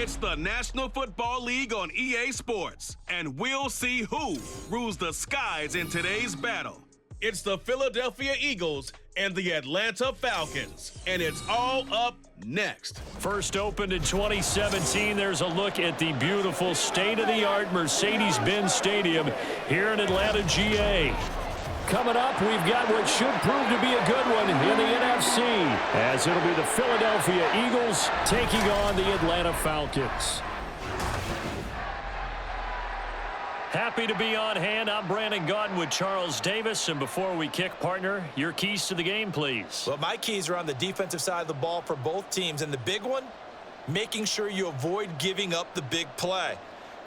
It's the National Football League on EA Sports, and we'll see who rules the skies in today's battle. It's the Philadelphia Eagles and the Atlanta Falcons, and it's all up next. First opened in 2017, there's a look at the beautiful state-of-the-art Mercedes-Benz Stadium here in Atlanta, GA. Coming up, we've got what should prove to be a good one in the NFC, as it'll be the Philadelphia Eagles taking on the Atlanta Falcons. Happy to be on hand. I'm Brandon Gaudin with Charles Davis. And before we kick, partner, your keys to the game, please. Well, my keys are on the defensive side of the ball for both teams. And the big one, making sure you avoid giving up the big play.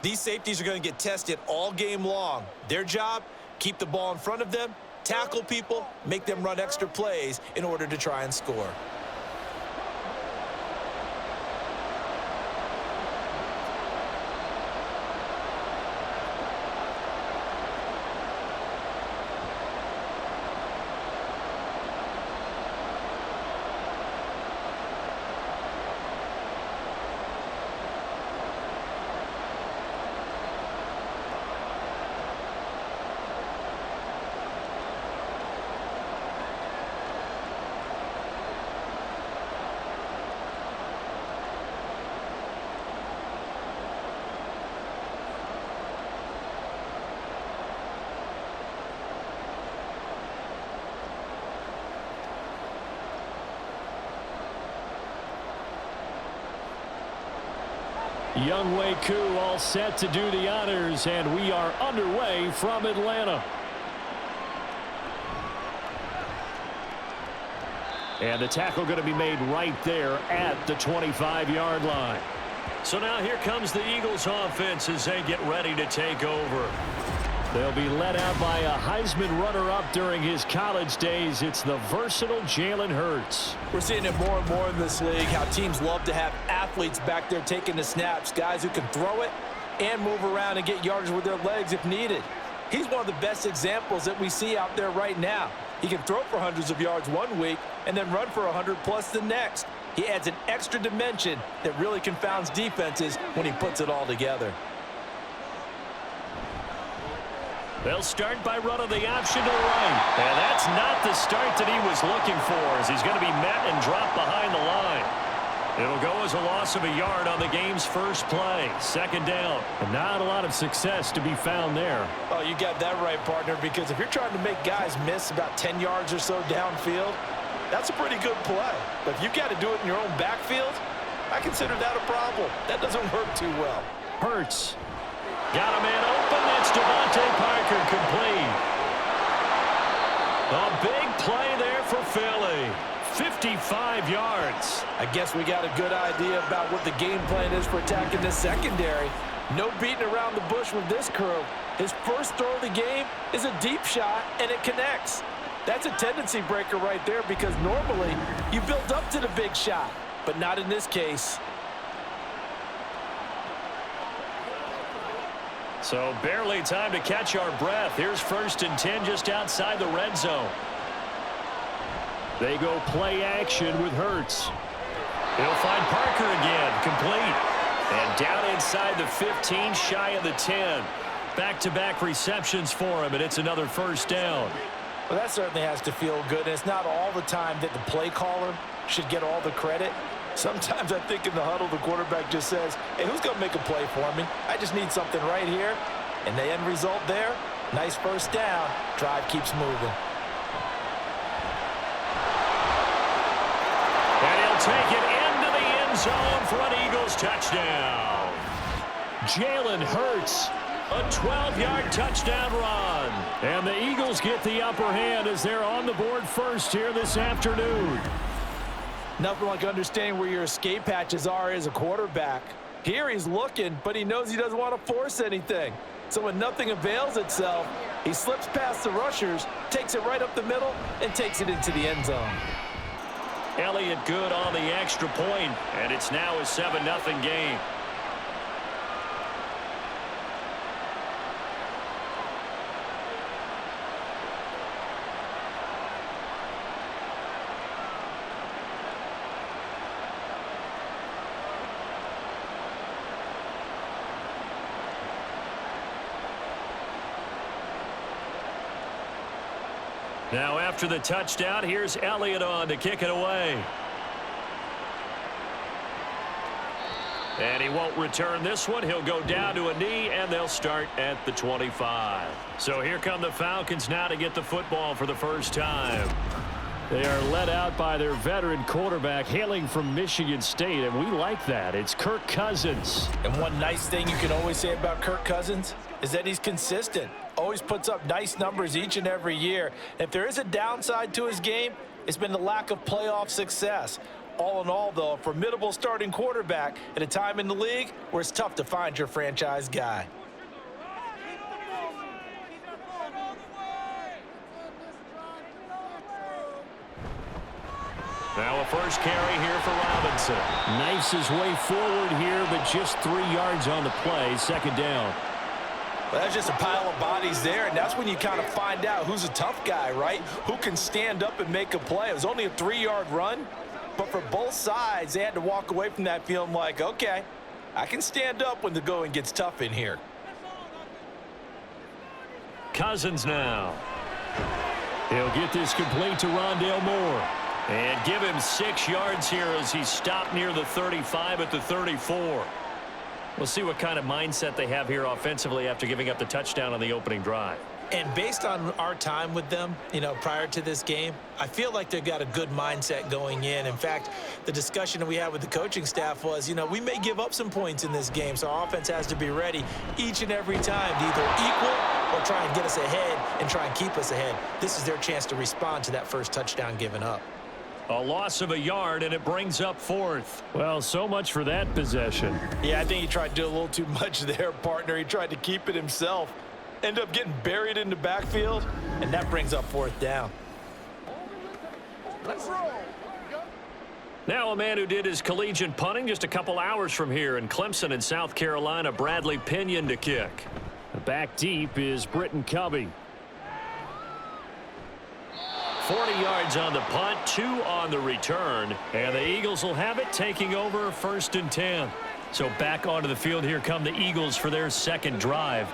These safeties are going to get tested all game long. Their job, keep the ball in front of them, tackle people, make them run extra plays in order to try and score. Young Wei Koo all set to do the honors, and we are underway from Atlanta. And the tackle going to be made right there at the 25-yard line. So now here comes the Eagles offense as they get ready to take over. They'll be led out by a Heisman runner-up during his college days. It's the versatile Jalen Hurts. We're seeing it more and more in this league, how teams love to have athletes back there taking the snaps, guys who can throw it and move around and get yardage with their legs if needed. He's one of the best examples that we see out there right now. He can throw for hundreds of yards one week and then run for 100+ the next. He adds an extra dimension that really confounds defenses when he puts it all together. They'll start by running the option to the right. And that's not the start that he was looking for, as he's going to be met and dropped behind the line. It'll go as a loss of a yard on the game's first play. Second down. And not a lot of success to be found there. Oh, you got that right, partner, because if you're trying to make guys miss about 10 yards or so downfield, that's a pretty good play. But if you've got to do it in your own backfield, I consider that a problem. That doesn't work too well. Hurts. Got a man open. It's Devontae Parker complete. A big play there for Philly. 55 yards. I guess we got a good idea about what the game plan is for attacking this secondary. No beating around the bush with this crew. His first throw of the game is a deep shot, and it connects. That's a tendency breaker right there, because normally you build up to the big shot, but not in this case. So barely time to catch our breath. Here's 1st and 10 just outside the red zone. They go play action with Hurts. He'll find Parker again, complete. And down inside the 15, shy of the 10. Back-to-back receptions for him, and it's another first down. Well, that certainly has to feel good. And it's not all the time that the play caller should get all the credit. Sometimes I think in the huddle, the quarterback just says, hey, who's going to make a play for me? I just need something right here. And the end result there, nice first down. Drive keeps moving. And he'll take it into the end zone for an Eagles touchdown. Jalen Hurts, a 12-yard touchdown run. And the Eagles get the upper hand as they're on the board first here this afternoon. Nothing like understanding where your escape hatches are as a quarterback. Here he's looking, but he knows he doesn't want to force anything. So when nothing avails itself, he slips past the rushers, takes it right up the middle, and takes it into the end zone. Elliott good on the extra point, and it's now a 7-0 game. Now after the touchdown, here's Elliott on to kick it away. And he won't return this one. He'll go down to a knee, and they'll start at the 25. So here come the Falcons now to get the football for the first time. They are led out by their veteran quarterback hailing from Michigan State, and we like that. It's Kirk Cousins. And one nice thing you can always say about Kirk Cousins is that he's consistent. Always puts up nice numbers each and every year. And if there is a downside to his game, it's been the lack of playoff success. All in all, though, a formidable starting quarterback at a time in the league where it's tough to find your franchise guy. Now a first carry here for Robinson. Knifes his way forward here, but just 3 yards on the play. Second down. Well, that's just a pile of bodies there, and that's when you kind of find out who's a tough guy, right? Who can stand up and make a play. It was only a 3-yard run, but for both sides, they had to walk away from that feeling like, okay, I can stand up when the going gets tough in here. Cousins now. He'll get this complete to Rondale Moore. And give him 6 yards here as he stopped near the 35 at the 34. We'll see what kind of mindset they have here offensively after giving up the touchdown on the opening drive. And based on our time with them, prior to this game, I feel like they've got a good mindset going in. In fact, the discussion that we had with the coaching staff was, we may give up some points in this game, so our offense has to be ready each and every time to either equal or try and get us ahead and try and keep us ahead. This is their chance to respond to that first touchdown given up. A loss of a yard, and it brings up 4th. Well, so much for that possession. Yeah, I think he tried to do a little too much there, partner. He tried to keep it himself. End up getting buried in the backfield, and that brings up 4th down. Let's roll. Now a man who did his collegiate punting just a couple hours from here in Clemson in South Carolina, Bradley Pinion to kick. Back deep is Britton Covey. 40 yards on the punt, 2 on the return, and the Eagles will have it, taking over 1st and 10. So back onto the field, here come the Eagles for their second drive.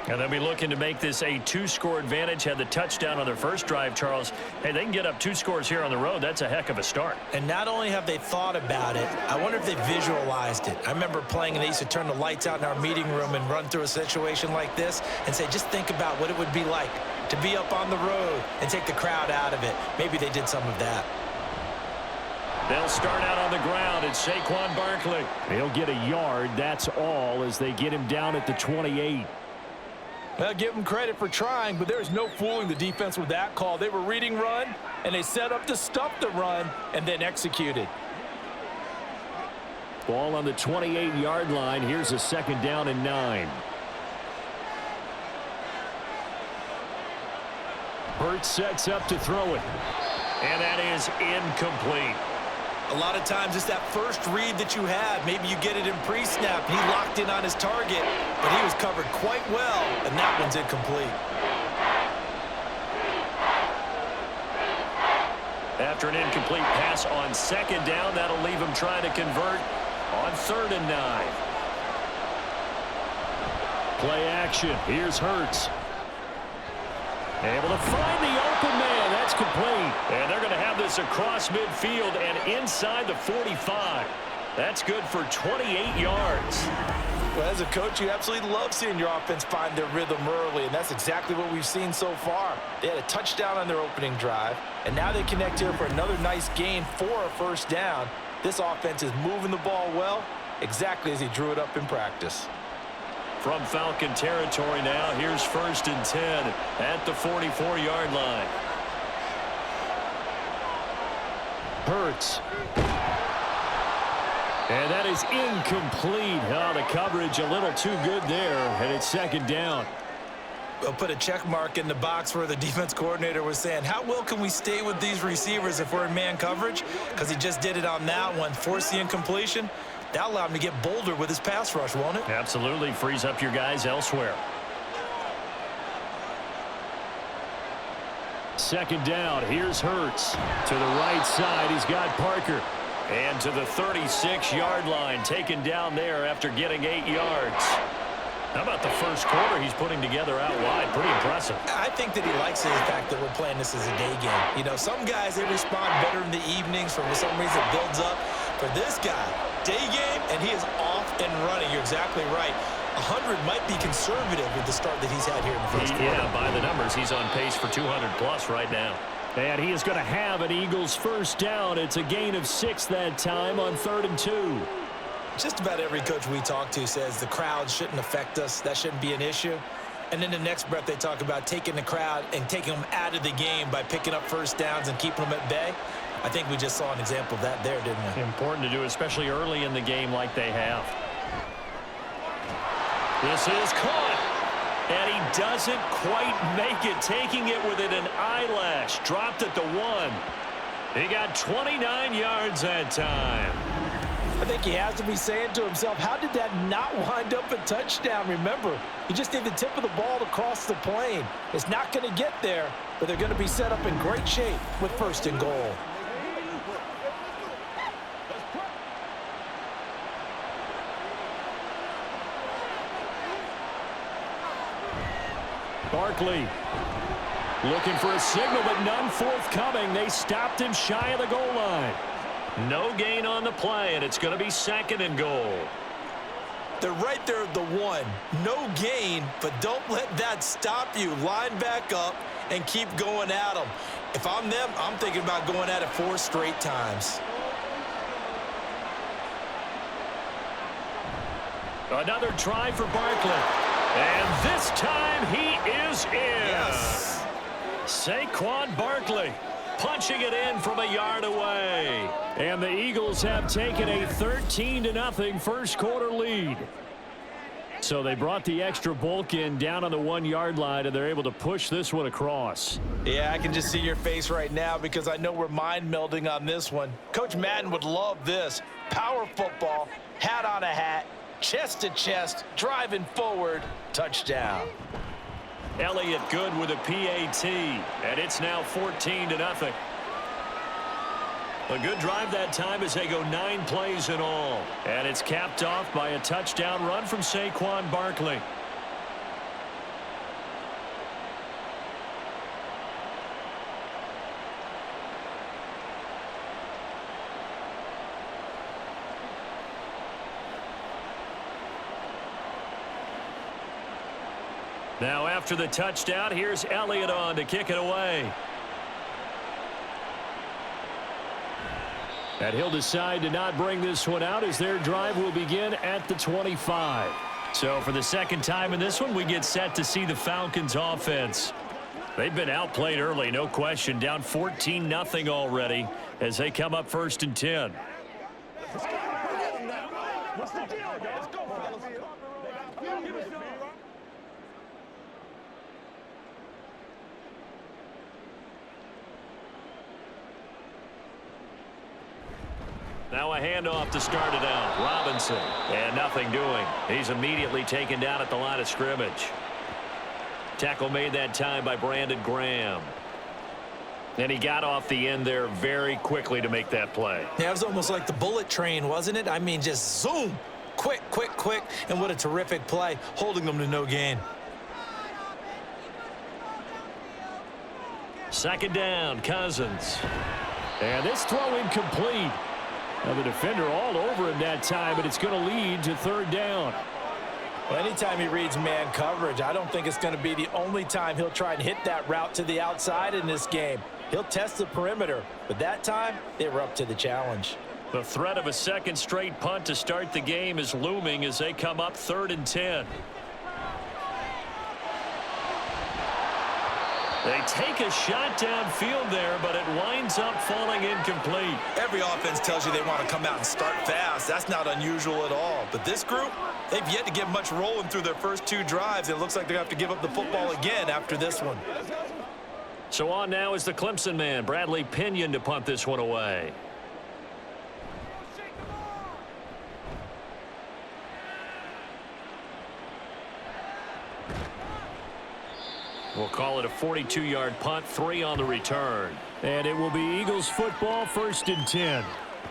And they'll be looking to make this a 2-score advantage. Had the touchdown on their first drive, Charles. Hey, they can get up 2 scores here on the road. That's a heck of a start. And not only have they thought about it, I wonder if they visualized it. I remember playing, and they used to turn the lights out in our meeting room and run through a situation like this and say, just think about what it would be like to be up on the road and take the crowd out of it. Maybe they did some of that. They'll start out on the ground. It's Saquon Barkley. He'll get a yard. That's all as they get him down at the 28. Well, give them credit for trying, but there's no fooling the defense with that call. They were reading run, and they set up to stop the run and then executed. Ball on the 28-yard line. Here's a 2nd down and 9. Hurts sets up to throw it. And that is incomplete. A lot of times it's that first read that you have. Maybe you get it in pre-snap. He locked in on his target, but he was covered quite well, and that one's incomplete. After an incomplete pass on 2nd down, that'll leave him trying to convert on 3rd and 9. Play action. Here's Hurts. Able to find the open man. That's complete. And they're going to have this across midfield and inside the 45. That's good for 28 yards. Well, as a coach, you absolutely love seeing your offense find their rhythm early, and that's exactly what we've seen so far. They had a touchdown on their opening drive, and now they connect here for another nice gain for a 1st down. This offense is moving the ball well, exactly as he drew it up in practice. From Falcon territory now, here's 1st and 10 at the 44-yard line. Hurts. And that is incomplete. Oh, the coverage a little too good there, and it's 2nd down. We'll put a check mark in the box where the defense coordinator was saying, how well can we stay with these receivers if we're in man coverage? Because he just did it on that one, forced the incompletion. That'll allow him to get bolder with his pass rush, won't it? Absolutely. Frees up your guys elsewhere. 2nd down. Here's Hurts. To the right side, he's got Parker. And to the 36-yard line, taken down there after getting 8 yards. How about the first quarter he's putting together out wide? Pretty impressive. I think that he likes the fact that we're playing this as a day game. You know, some guys, they respond better in the evenings. For some reason, it builds up. For this guy, day game, and he is off and running. You're exactly right. 100 might be conservative with the start that he's had here in the first quarter. Yeah, by the numbers, he's on pace for 200-plus right now. And he is going to have an Eagles first down. It's a gain of 6 that time on 3rd and 2. Just about every coach we talk to says the crowd shouldn't affect us. That shouldn't be an issue. And then the next breath they talk about taking the crowd and taking them out of the game by picking up first downs and keeping them at bay. I think we just saw an example of that there, didn't we? Important to do, especially early in the game like they have. This is caught. And he doesn't quite make it, taking it within an eyelash. Dropped at the 1. He got 29 yards that time. I think he has to be saying to himself, how did that not wind up a touchdown? Remember, you just need the tip of the ball to cross the plane. It's not going to get there, but they're going to be set up in great shape with 1st and goal. Barkley looking for a signal, but none forthcoming. They stopped him shy of the goal line. No gain on the play, and it's going to be 2nd and goal. They're right there at the 1. No gain, but don't let that stop you. Line back up and keep going at them. If I'm them, I'm thinking about going at it 4 straight times. Another try for Barkley. And this time he is in. Yes. Saquon Barkley punching it in from a yard away. And the Eagles have taken a 13-0 first quarter lead. So they brought the extra bulk in down on the 1-yard line, and they're able to push this one across. Yeah, I can just see your face right now because I know we're mind melding on this one. Coach Madden would love this. Power football, hat on a hat, chest to chest, driving forward, touchdown. Elliott good with a PAT, and it's now 14-0. A good drive that time as they go 9 plays in all. And it's capped off by a touchdown run from Saquon Barkley. Now after the touchdown, here's Elliott on to kick it away. And he'll decide to not bring this one out as their drive will begin at the 25. So for the second time in this one, we get set to see the Falcons offense. They've been outplayed early, no question, down 14-0 already as they come up 1st and 10. What's the deal, guys? Go, fellas. Now a handoff to start it out. Robinson. And nothing doing. He's immediately taken down at the line of scrimmage. Tackle made that time by Brandon Graham. And he got off the end there very quickly to make that play. Yeah, it was almost like the bullet train, wasn't it? I mean, just zoom. Quick, quick, quick. And what a terrific play, holding them to no gain. 2nd down, Cousins. And this throw incomplete. Now the defender all over him that time, but it's going to lead to 3rd down. Well, anytime he reads man coverage, I don't think it's going to be the only time he'll try and hit that route to the outside in this game. He'll test the perimeter, but that time they were up to the challenge. The threat of a 2nd straight punt to start the game is looming as they come up 3rd and 10. They take a shot downfield there, but it winds up falling incomplete. Every offense tells you they want to come out and start fast. That's not unusual at all. But this group, they've yet to get much rolling through their first 2 drives. It looks like they have to give up the football again after this one. So on now is the Clemson man, Bradley Pinion, to punt this one away. We'll call it a 42-yard punt, 3 on the return. And it will be Eagles football, 1st and 10.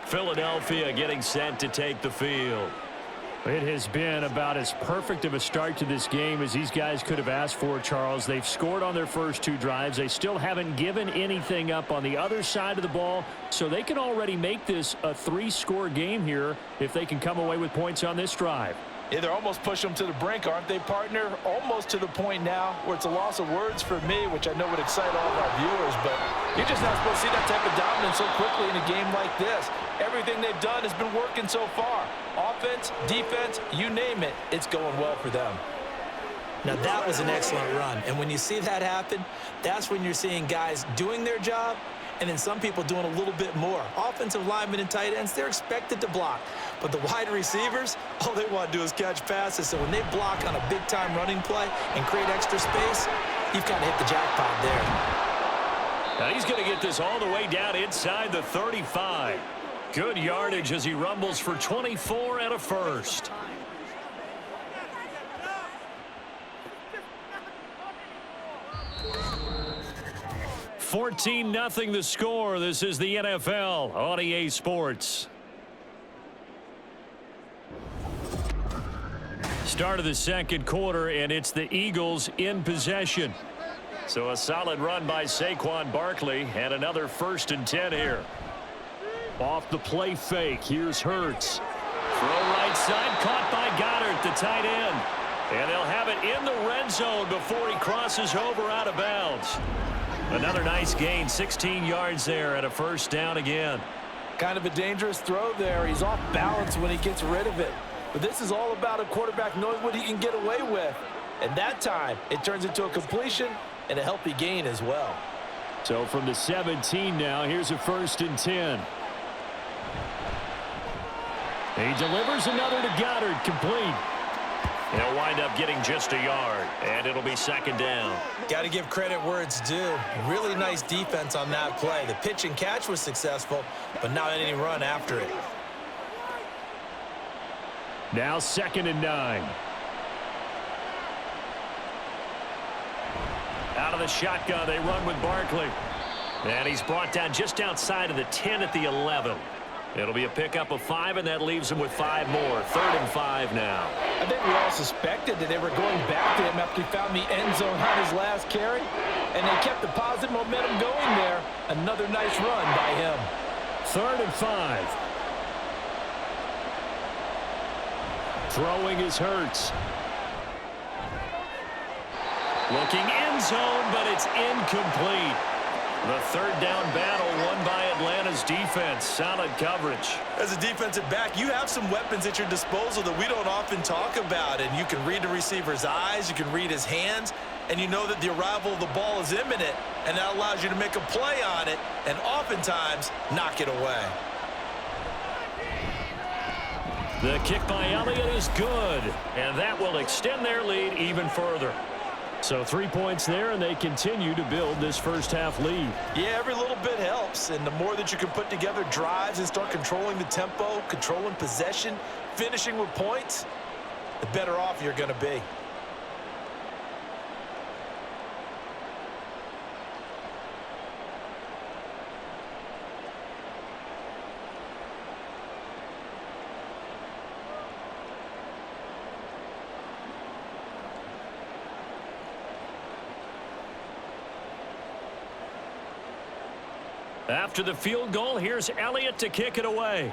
Philadelphia getting set to take the field. It has been about as perfect of a start to this game as these guys could have asked for, Charles. They've scored on their first 2 drives. They still haven't given anything up on the other side of the ball, so they can already make this a 3-score game here if they can come away with points on this drive. Yeah, they're almost pushing them to the brink, aren't they, partner? Almost to the point now where it's a loss of words for me, which I know would excite all of our viewers, but you're just not supposed to see that type of dominance so quickly in a game like this. Everything they've done has been working so far. Offense, defense, you name it, it's going well for them. Now, that was an excellent run, and when you see that happen, that's when you're seeing guys doing their job and then some people doing a little bit more. Offensive linemen and tight ends, they're expected to block. But the wide receivers, all they want to do is catch passes. So when they block on a big-time running play and create extra space, you've kind of hit the jackpot there. Now he's going to get this all the way down inside the 35. Good yardage as he rumbles for 24 and a first. $14-0 the score. This is the NFL on EA Sports. Start of the second quarter, and it's the Eagles in possession. So a solid run by Saquon Barkley, and another 1st and 10 here. Off the play fake, here's Hurts. Throw right side, caught by Goddard, the tight end. And they'll have it in the red zone before he crosses over out of bounds. Another nice gain, 16 yards there, and a 1st down again. Kind of a dangerous throw there. He's off balance when he gets rid of it. But this is all about a quarterback knowing what he can get away with. And that time, it turns into a completion and a healthy gain as well. So from the 17 now, here's a 1st and 10. He delivers another to Goddard, complete. He'll wind up getting just a yard, and it'll be 2nd down. Got to give credit where it's due. Really nice defense on that play. The pitch and catch was successful, but not any run after it. Now 2nd and 9. Out of the shotgun, they run with Barkley. And he's brought down just outside of the 10 at the 11. It'll be a pickup of 5, and that leaves him with 5 more. 3rd and 5 now. I think we all suspected that they were going back to him after he found the end zone on his last carry, and they kept the positive momentum going there. Another nice run by him. 3rd and 5. Throwing is Hurts. Looking end zone, but it's incomplete. The 3rd down battle won by Atlanta's defense. Solid coverage. As a defensive back, you have some weapons at your disposal that we don't often talk about. And you can read the receiver's eyes, you can read his hands, and you know that the arrival of the ball is imminent, and that allows you to make a play on it and oftentimes knock it away. The kick by Elliott is good, and that will extend their lead even further. So 3 points there, and they continue to build this first half lead. Yeah, every little bit helps, and the more that you can put together drives and start controlling the tempo, controlling possession, finishing with points, the better off you're going to be. After the field goal, here's Elliott to kick it away.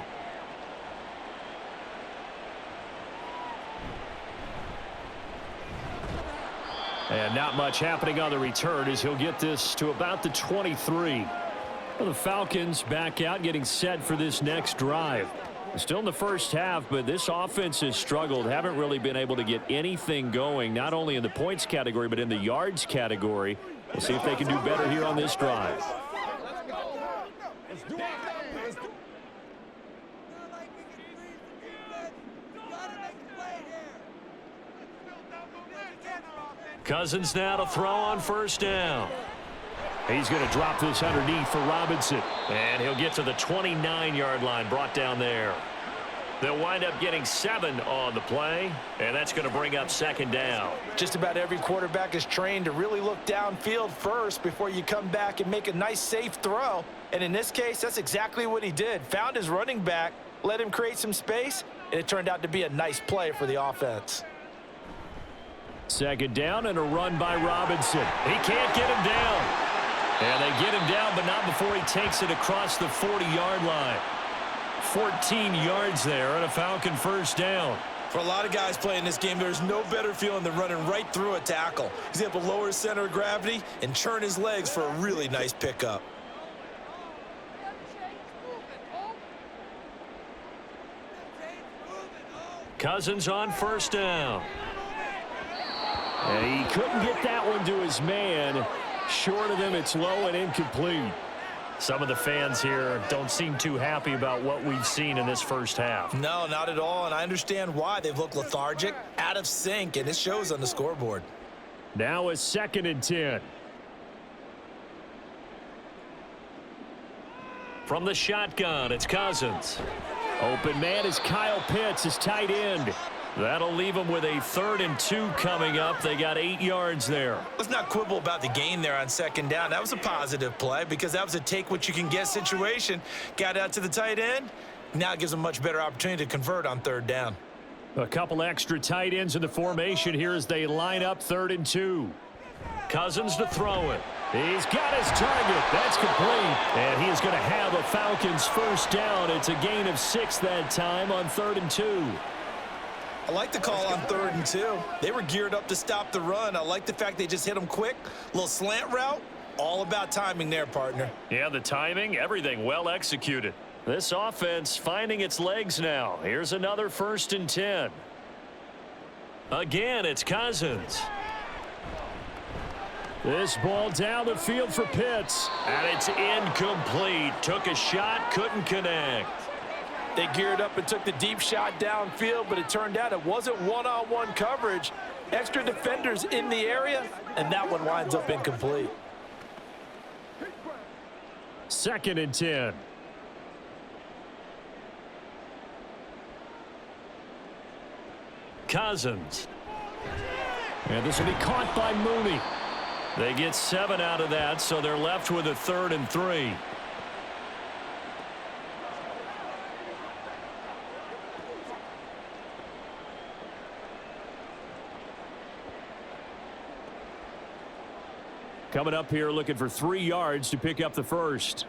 And not much happening on the return as he'll get this to about the 23. Well, the Falcons back out getting set for this next drive. Still in the first half, but this offense has struggled. Haven't really been able to get anything going, not only in the points category, but in the yards category. We'll see if they can do better here on this drive. Cousins now to throw on 1st down. He's going to drop this underneath for Robinson. And he'll get to the 29-yard line, brought down there. They'll wind up getting 7 on the play, and that's going to bring up 2nd down. Just about every quarterback is trained to really look downfield first before you come back and make a nice, safe throw. And in this case, that's exactly what he did. Found his running back, let him create some space, and it turned out to be a nice play for the offense. Second down and a run by Robinson. He can't get him down. And they get him down, but not before he takes it across the 40-yard line. 14 yards there and a Falcon first down. For a lot of guys playing this game, there's no better feeling than running right through a tackle. He's able to lower his center of gravity and churn his legs for a really nice pickup. Cousins on first down. And he couldn't get that one to his man. Short of him, it's low and incomplete. Some of the fans here don't seem too happy about what we've seen in this first half. No, not at all, and I understand why. They've looked lethargic, out of sync, and it shows on the scoreboard. Now a 2nd and 10. From the shotgun, it's Cousins. Open man is Kyle Pitts, his tight end. That'll leave them with a 3rd and 2 coming up. They got 8 yards there. Let's not quibble about the gain there on second down. That was a positive play because that was a take-what-you-can-get situation. Got out to the tight end. Now it gives them a much better opportunity to convert on 3rd down. A couple extra tight ends in the formation here as they line up 3rd and 2. Cousins to throw it. He's got his target. That's complete. And he is going to have a Falcons first down. It's a gain of 6 that time on 3rd and 2. I like the call on 3rd and 2. They were geared up to stop the run. I like the fact they just hit them quick. Little slant route. All about timing there, partner. Yeah, the timing, everything well executed. This offense finding its legs now. Here's another 1st and 10. Again, it's Cousins. This ball down the field for Pitts. And it's incomplete. Took a shot, couldn't connect. They geared up and took the deep shot downfield, but it turned out it wasn't one-on-one coverage. Extra defenders in the area, and that one winds up incomplete. 2nd and 10. Cousins. And this will be caught by Mooney. They get 7 out of that, so they're left with a 3rd and 3. Coming up here looking for 3 yards to pick up the first.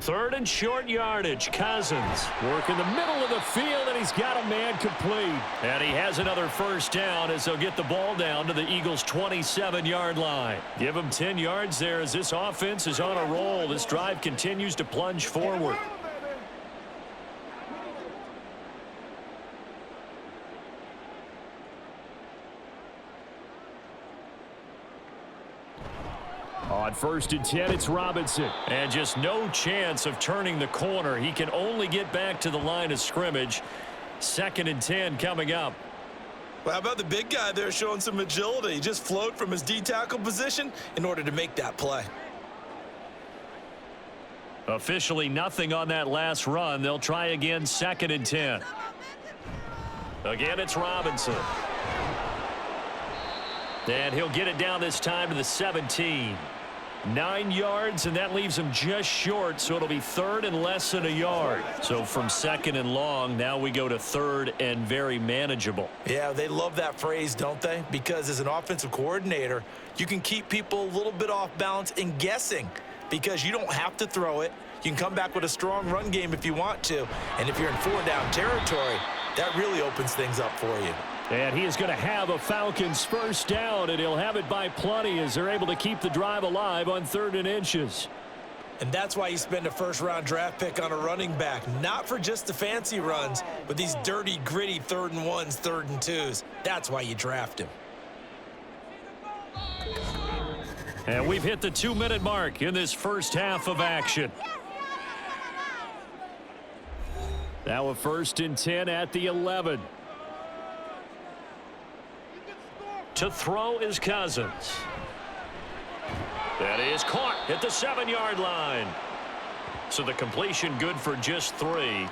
3rd and short yardage. Cousins working the middle of the field, and he's got a man complete. And he has another first down as they'll get the ball down to the Eagles' 27-yard line. Give them 10 yards there as this offense is on a roll. This drive continues to plunge forward. On 1st and 10, it's Robinson. And just no chance of turning the corner. He can only get back to the line of scrimmage. 2nd and 10 coming up. Well, how about the big guy there showing some agility? He just flowed from his D-tackle position in order to make that play. Officially nothing on that last run. They'll try again 2nd and 10. Again, it's Robinson. And he'll get it down this time to the 17. 9 yards, and that leaves him just short, so it'll be 3rd and less than a yard. So from 2nd and long, now we go to 3rd and very manageable. Yeah, they love that phrase, don't they? Because as an offensive coordinator, you can keep people a little bit off balance and guessing because you don't have to throw it. You can come back with a strong run game if you want to. And if you're in 4-down territory, that really opens things up for you. And he is going to have a Falcons first down, and he'll have it by plenty as they're able to keep the drive alive on 3rd and inches. And that's why you spend a first-round draft pick on a running back, not for just the fancy runs, but these dirty, gritty 3rd and 1s, 3rd and 2s. That's why you draft him. And we've hit the 2-minute mark in this first half of action. Now a 1st and 10 at the 11. To throw is Cousins. That is caught at the 7-yard line. So the completion good for just 3.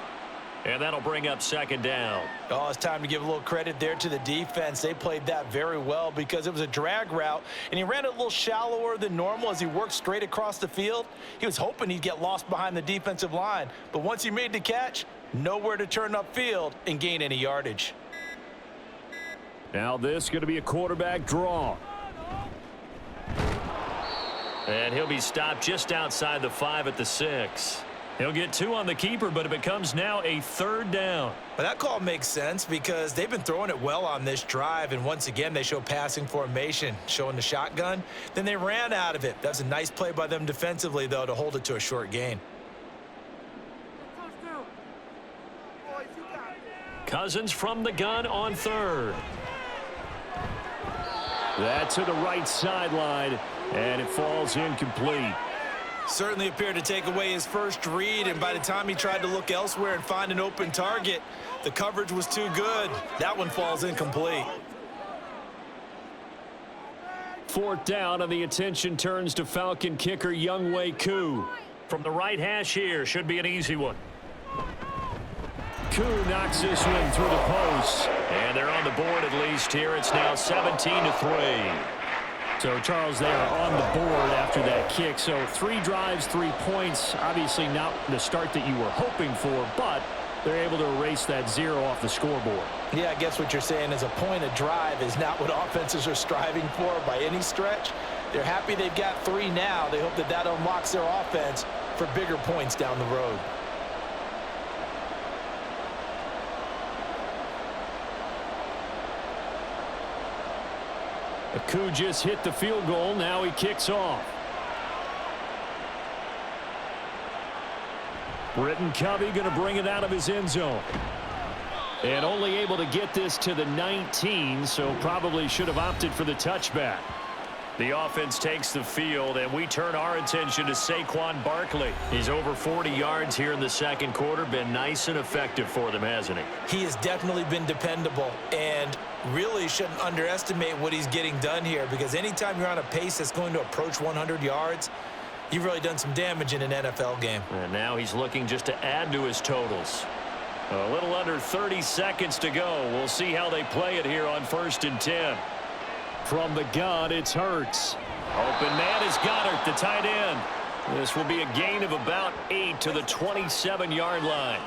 And that'll bring up second down. Oh, it's time to give a little credit there to the defense. They played that very well because it was a drag route, and he ran it a little shallower than normal as he worked straight across the field. He was hoping he'd get lost behind the defensive line, but once he made the catch, nowhere to turn upfield and gain any yardage. Now this is going to be a quarterback draw. And he'll be stopped just outside the 5 at the 6. He'll get 2 on the keeper, but it becomes now a 3rd down. But that call makes sense because they've been throwing it well on this drive, and once again they show passing formation, showing the shotgun. Then they ran out of it. That's a nice play by them defensively, though, to hold it to a short gain. Cousins from the gun on 3rd. That's to the right sideline, and it falls incomplete. Certainly appeared to take away his first read, and by the time he tried to look elsewhere and find an open target, the coverage was too good. That one falls incomplete. 4th down, and the attention turns to Falcon kicker Younghoe Koo. From the right hash here, should be an easy one. Koo knocks this one through the post, and they're on the board at least here. It's now 17-3. So, Charles, they are on the board after that kick. So, 3 drives, 3 points. Obviously not the start that you were hoping for, but they're able to erase that 0 off the scoreboard. Yeah, I guess what you're saying is a point of drive is not what offenses are striving for by any stretch. They're happy they've got 3 now. They hope that that unlocks their offense for bigger points down the road. Koo just hit the field goal. Now he kicks off. Britton Covey going to bring it out of his end zone. And only able to get this to the 19, so probably should have opted for the touchback. The offense takes the field, and we turn our attention to Saquon Barkley. He's over 40 yards here in the second quarter. Been nice and effective for them, hasn't he? He has definitely been dependable, and really shouldn't underestimate what he's getting done here, because anytime you're on a pace that's going to approach 100 yards, you've really done some damage in an NFL game. And now he's looking just to add to his totals. A little under 30 seconds to go. We'll see how they play it here on 1st and 10. From the gun, it's Hurts. Open man is Goddard, the tight end. This will be a gain of about 8 to the 27-yard line.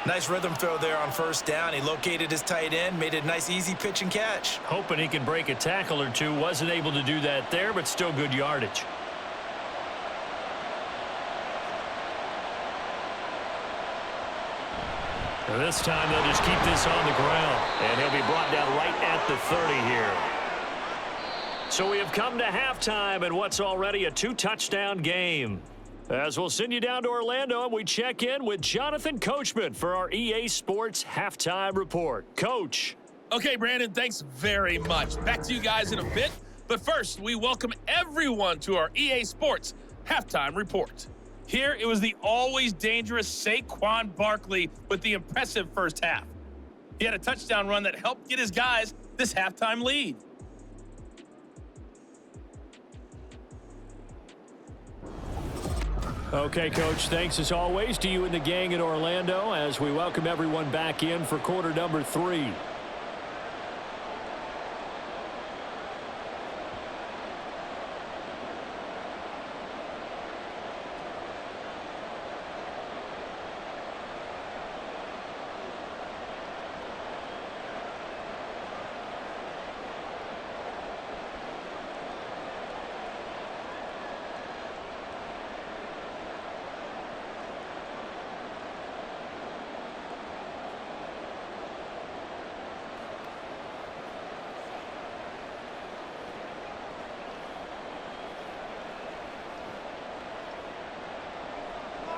Nice rhythm throw there on 1st down. He located his tight end, made a nice easy pitch and catch. Hoping he can break a tackle or two. Wasn't able to do that there, but still good yardage. This time they'll just keep this on the ground, and he'll be brought down right at the 30 here. So we have come to halftime in what's already a 2-touchdown game. As we'll send you down to Orlando, and we check in with Jonathan Coachman for our EA Sports Halftime Report. Coach. Okay, Brandon, thanks very much. Back to you guys in a bit. But first, we welcome everyone to our EA Sports Halftime Report. Here, it was the always dangerous Saquon Barkley with the impressive first half. He had a touchdown run that helped get his guys this halftime lead. Okay, Coach, thanks as always to you and the gang in Orlando as we welcome everyone back in for quarter number 3.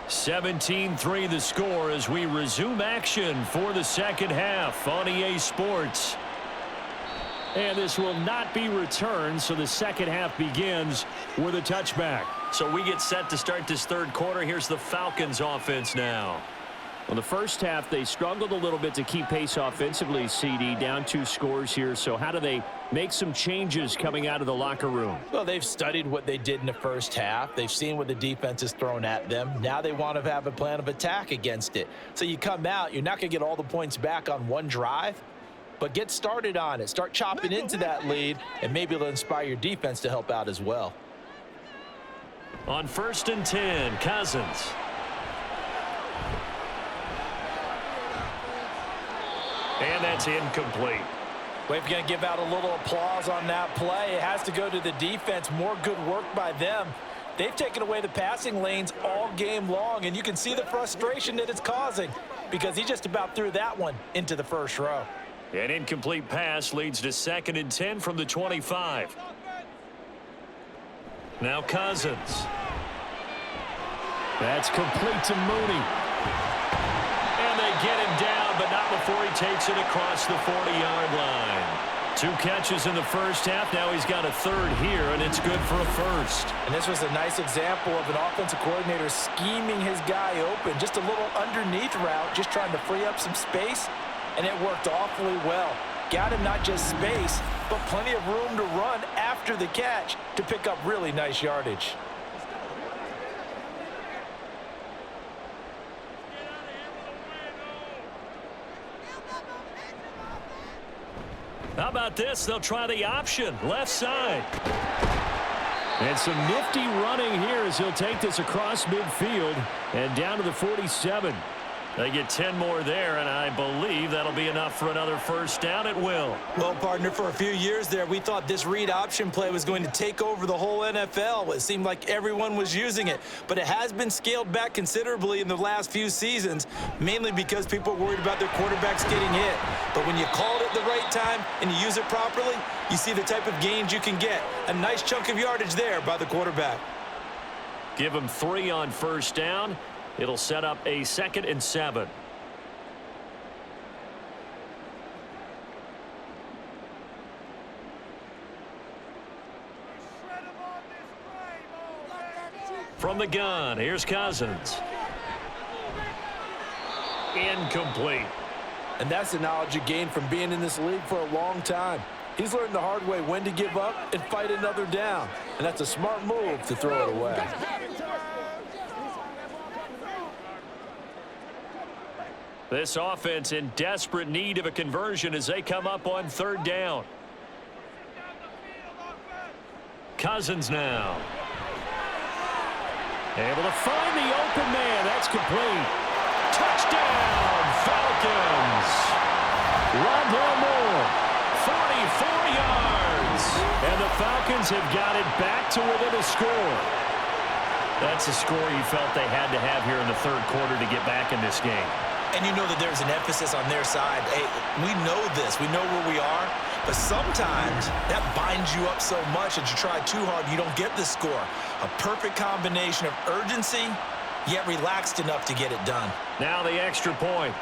(17-3) the score as we resume action for the second half on EA Sports. And this will not be returned, so the second half begins with a touchback. So we get set to start this third quarter. Here's the Falcons offense now. Well, the first half, they struggled a little bit to keep pace offensively, CD, down 2 scores here. So how do they make some changes coming out of the locker room? Well, they've studied what they did in the first half. They've seen what the defense has thrown at them. Now they want to have a plan of attack against it. So you come out, you're not going to get all the points back on one drive, but get started on it. Start chopping into that lead, and maybe it'll inspire your defense to help out as well. On 1st and 10, Cousins. And that's incomplete. Well, if you're going to give out a little applause on that play, it has to go to the defense. More good work by them. They've taken away the passing lanes all game long, and you can see the frustration that it's causing because he just about threw that one into the first row. An incomplete pass leads to 2nd and 10 from the 25. Now Cousins. That's complete to Mooney. And they get him down, but not before he takes it across the 40-yard line. 2 catches in the first half. Now he's got a 3rd here, and it's good for a 1st. And this was a nice example of an offensive coordinator scheming his guy open. Just a little underneath route, just trying to free up some space, and it worked awfully well. Got him not just space, but plenty of room to run after the catch to pick up really nice yardage. How about this? They'll try the option, left side. And some nifty running here as he'll take this across midfield and down to the 47. They get 10 more there, and I believe that'll be enough for another 1st down at will. Well, partner, for a few years there, we thought this read option play was going to take over the whole NFL. It seemed like everyone was using it, but it has been scaled back considerably in the last few seasons, mainly because people are worried about their quarterbacks getting hit. But when you call it at the right time and you use it properly, you see the type of gains you can get. A nice chunk of yardage there by the quarterback. Give him 3 on 1st down. It'll set up a 2nd and 7. From the gun, here's Cousins. Incomplete. And that's the knowledge you gain from being in this league for a long time. He's learned the hard way when to give up and fight another down. And that's a smart move to throw it away. This offense in desperate need of a conversion as they come up on 3rd down. Cousins now. Able to find the open man. That's complete. Touchdown, Falcons. Rondell Moore, 44 yards. And the Falcons have got it back to within a score. That's a score you felt they had to have here in the 3rd quarter to get back in this game. And you know that there's an emphasis on their side. Hey, we know this. We know where we are. But sometimes that binds you up so much that you try too hard, you don't get the score. A perfect combination of urgency, yet relaxed enough to get it done. Now the extra point.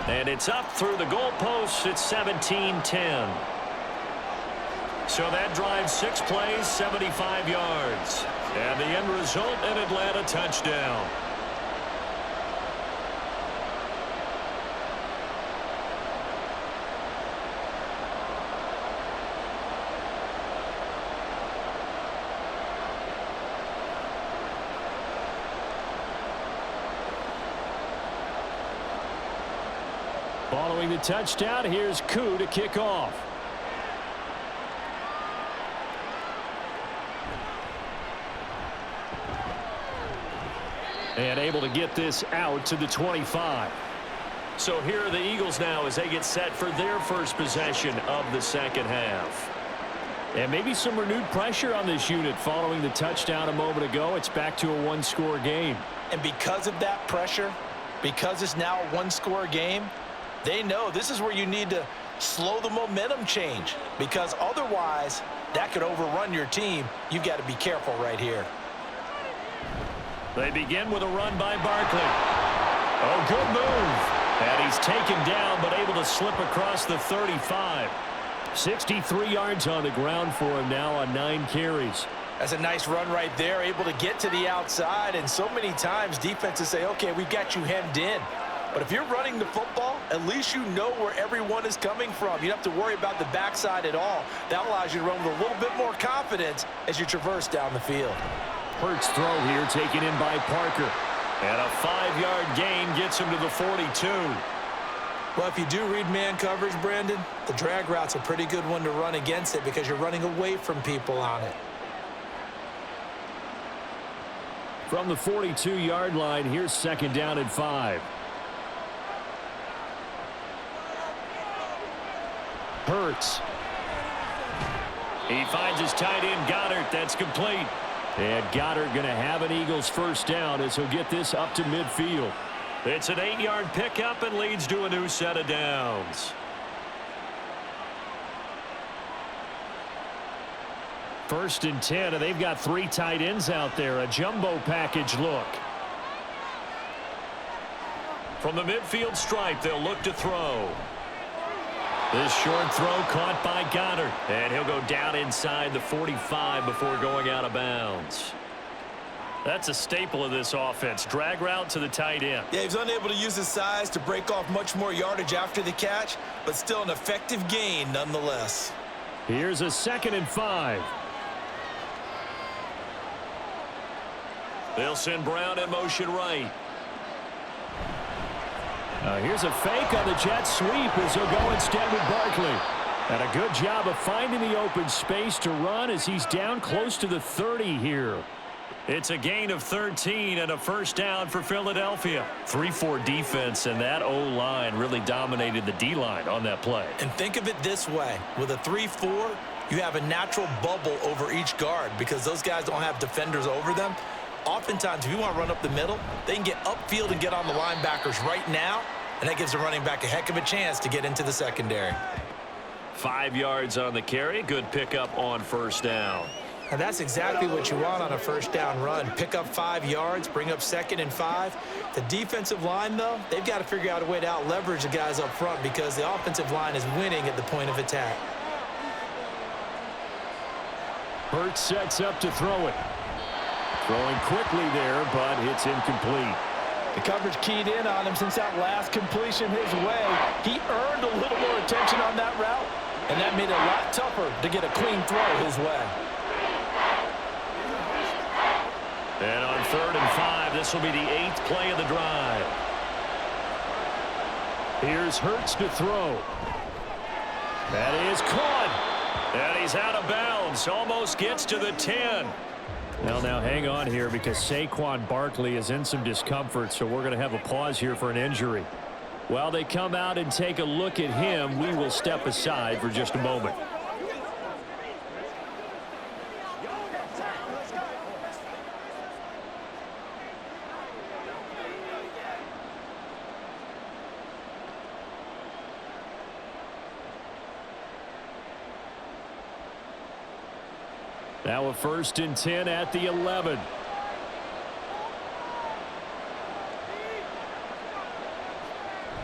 And it's up through the goalposts. It's 17-10. So that drives 6 plays, 75 yards. And the end result, an Atlanta touchdown. Following the touchdown, here's Koo to kick off. And able to get this out to the 25. So here are the Eagles now as they get set for their first possession of the 2nd half. And maybe some renewed pressure on this unit following the touchdown a moment ago. It's back to a 1-score game. And because of that pressure, because it's now a 1-score game, they know this is where you need to slow the momentum change, because otherwise that could overrun your team. You've got to be careful right here. They begin with a run by Barkley. Oh, good move. And he's taken down, but able to slip across the 35. 63 yards on the ground for him now on 9 carries. That's a nice run right there, able to get to the outside. And so many times defenses say, okay, we've got you hemmed in. But if you're running the football, at least you know where everyone is coming from. You don't have to worry about the backside at all. That allows you to run with a little bit more confidence as you traverse down the field. Hurts throw here taken in by Parker. And a 5-yard gain gets him to the 42. Well, if you do read man coverage, Brandon, the drag route's a pretty good one to run against it because you're running away from people on it. From the 42-yard line, here's 2nd down and 5. Hurts. He finds his tight end, Goddard. That's complete. And Goddard going to have an Eagles first down as he'll get this up to midfield. It's an 8-yard pickup and leads to a new set of downs. First and 10, and they've got 3 tight ends out there. A jumbo package look. From the midfield stripe, they'll look to throw. This short throw caught by Goddard. And he'll go down inside the 45 before going out of bounds. That's a staple of this offense. Drag route to the tight end. Yeah, he's unable to use his size to break off much more yardage after the catch, but still an effective gain nonetheless. Here's a 2nd and 5. They'll send Brown in motion right. Here's a fake on the jet sweep as he'll go instead with Barkley. And a good job of finding the open space to run as he's down close to the 30 here. It's a gain of 13 and a first down for Philadelphia. 3-4 defense, and that O-line really dominated the D-line on that play. And think of it this way. With a 3-4, you have a natural bubble over each guard because those guys don't have defenders over them. Oftentimes, if you want to run up the middle, they can get upfield and get on the linebackers right now, and that gives the running back a heck of a chance to get into the secondary. 5 yards on the carry. Good pickup on first down. And that's exactly what you want on a first down run. Pick up 5 yards, bring up 2nd and 5. The defensive line, though, they've got to figure out a way to out-leverage the guys up front because the offensive line is winning at the point of attack. Hurts sets up to throw it. Throwing quickly there, but it's incomplete. The coverage keyed in on him since that last completion his way. He earned a little more attention on that route, and that made it a lot tougher to get a clean throw his way. And on 3rd and 5, this will be the 8th play of the drive. Here's Hurts to throw. That is caught. And he's out of bounds. Almost gets to the 10. Now hang on here because Saquon Barkley is in some discomfort, so we're going to have a pause here for an injury. While they come out and take a look at him, we will step aside for just a moment. Now a 1st and 10 at the 11.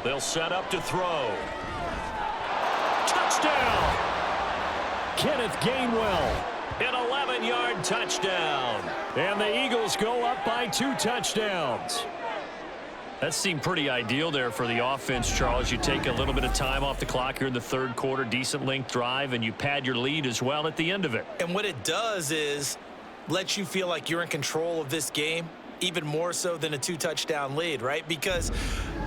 They'll set up to throw. Touchdown! Kenneth Gainwell. An 11-yard touchdown. And the Eagles go up by 2 touchdowns. That seemed pretty ideal there for the offense, Charles. You take a little bit of time off the clock here in the 3rd quarter, decent length drive, and you pad your lead as well at the end of it. And what it does is let you feel like you're in control of this game, even more so than a 2-touchdown lead, right? Because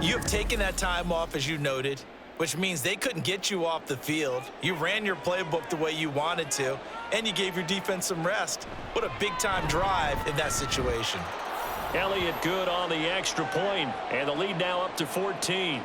you have taken that time off, as you noted, which means they couldn't get you off the field. You ran your playbook the way you wanted to, and you gave your defense some rest. What a big-time drive in that situation. Elliott good on the extra point, and the lead now up to 14.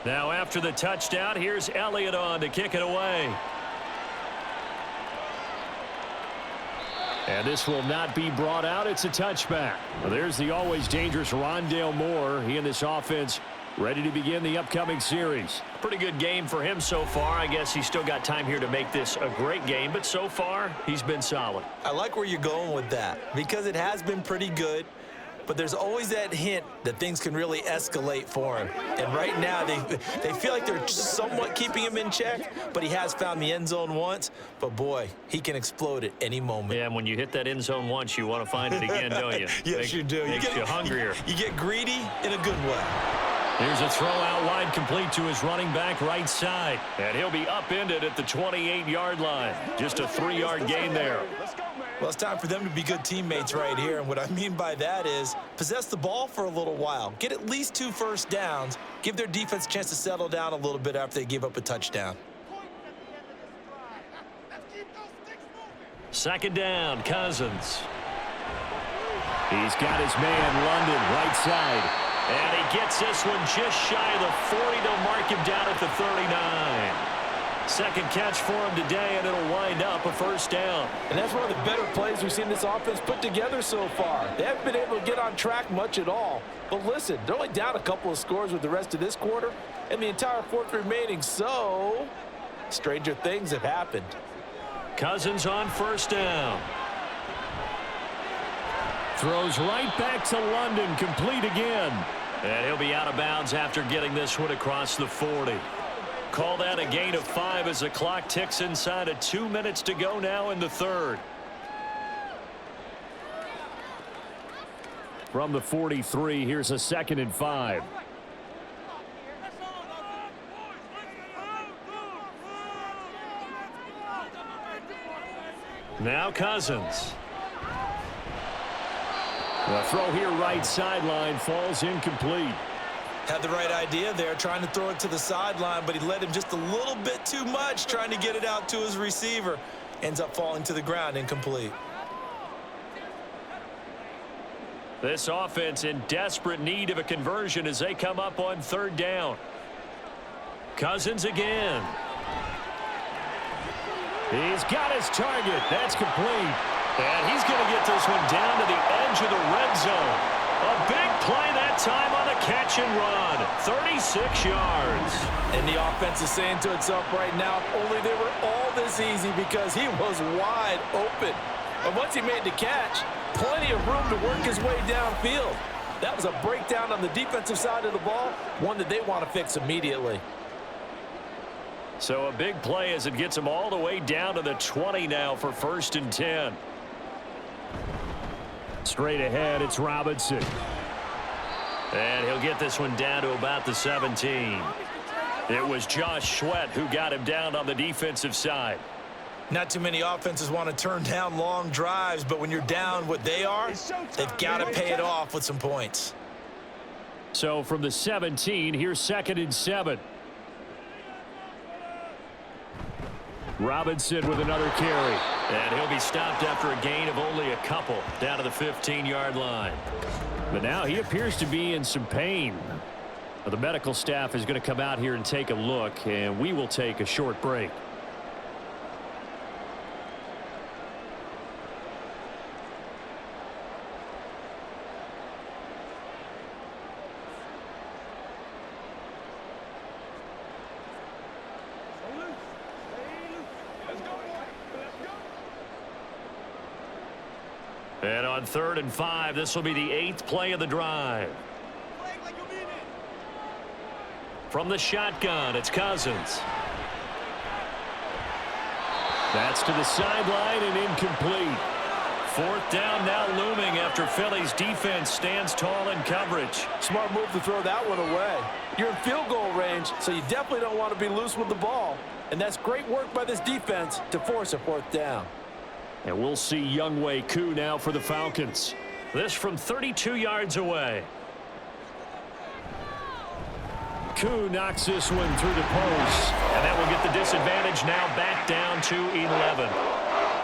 Now after the touchdown, here's Elliott on to kick it away. And this will not be brought out. It's a touchback. Well, there's the always dangerous Rondale Moore. He and this offense ready to begin the upcoming series. Pretty good game for him so far. I guess he's still got time here to make this a great game, but so far, he's been solid. I like where you're going with that because it has been pretty good, but there's always that hint that things can really escalate for him. And right now, they feel like they're somewhat keeping him in check, but he has found the end zone once. But, boy, he can explode at any moment. Yeah, and when you hit that end zone once, you want to find it again, don't you? Yes, you do. Makes you hungrier. You get greedy in a good way. Here's a throw out wide, complete to his running back right side. And he'll be upended at the 28-yard line. Just a 3-yard gain there. Well, it's time for them to be good teammates right here. And what I mean by that is possess the ball for a little while. Get at least 2 first downs. Give their defense a chance to settle down a little bit after they give up a touchdown. Second down, Cousins. He's got his man, London, right side. And he gets this one just shy of the 40. They'll mark him down at the 39. Second catch for him today, and it'll wind up a first down. And that's one of the better plays we've seen this offense put together so far. They haven't been able to get on track much at all. But listen, they're only down a couple of scores with the rest of this quarter and the entire fourth remaining. So, stranger things have happened. Cousins on first down. Throws right back to London, complete again. And he'll be out of bounds after getting this one across the 40. Call that a gain of 5 as the clock ticks inside of 2 minutes to go now in the third. From the 43, here's a 2nd and 5. Now Cousins. The throw here right sideline falls incomplete. Had the right idea there, trying to throw it to the sideline, but he led him just a little bit too much, trying to get it out to his receiver. Ends up falling to the ground, incomplete. This offense in desperate need of a conversion as they come up on 3rd down. Cousins again. He's got his target. That's complete. And he's going to get this one down to the edge of the red zone. A big play that time on a catch and run. 36 yards. And the offense is saying to itself right now, if only they were all this easy, because he was wide open. And once he made the catch, plenty of room to work his way downfield. That was a breakdown on the defensive side of the ball, one that they want to fix immediately. So a big play as it gets him all the way down to the 20 now for 1st and 10. Straight ahead, it's Robinson. And he'll get this one down to about the 17. It was Josh Sweat who got him down on the defensive side. Not too many offenses want to turn down long drives, but when you're down what they are, they've got to pay it off with some points. So from the 17, here's 2nd and 7. Robinson with another carry. And he'll be stopped after a gain of only a couple down to the 15-yard line. But now he appears to be in some pain. The medical staff is going to come out here and take a look, and we will take a short break. And on 3rd and 5, this will be the 8th play of the drive. From the shotgun, it's Cousins. That's to the sideline and incomplete. 4th down now looming after Philly's defense stands tall in coverage. Smart move to throw that one away. You're in field goal range, so you definitely don't want to be loose with the ball. And that's great work by this defense to force a 4th down. And we'll see Younghoe Koo now for the Falcons. This from 32 yards away. Koo knocks this one through the post. And that will get the disadvantage now back down to 11.